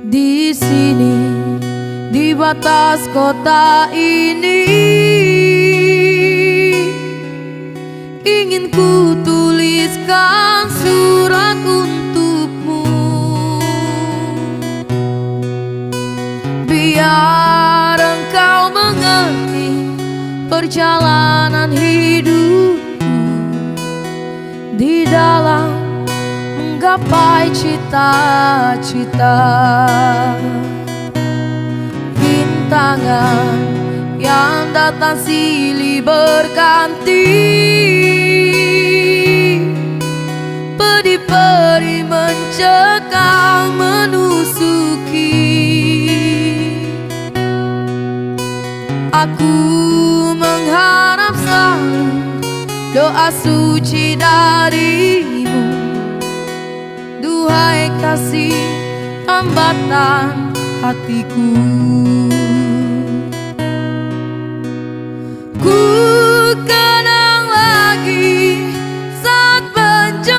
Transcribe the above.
Di sini, di batas kota ini, ingin ku tuliskan surat untukmu, biar engkau mengerti perjalanan hidupku di dalam menggapai cita-cita. Rintangan yang datang silih berganti, pedih-perih mencekam menusuki. Aku mengharap selalu doa suci darimu, duhai kasih tambatan hatiku.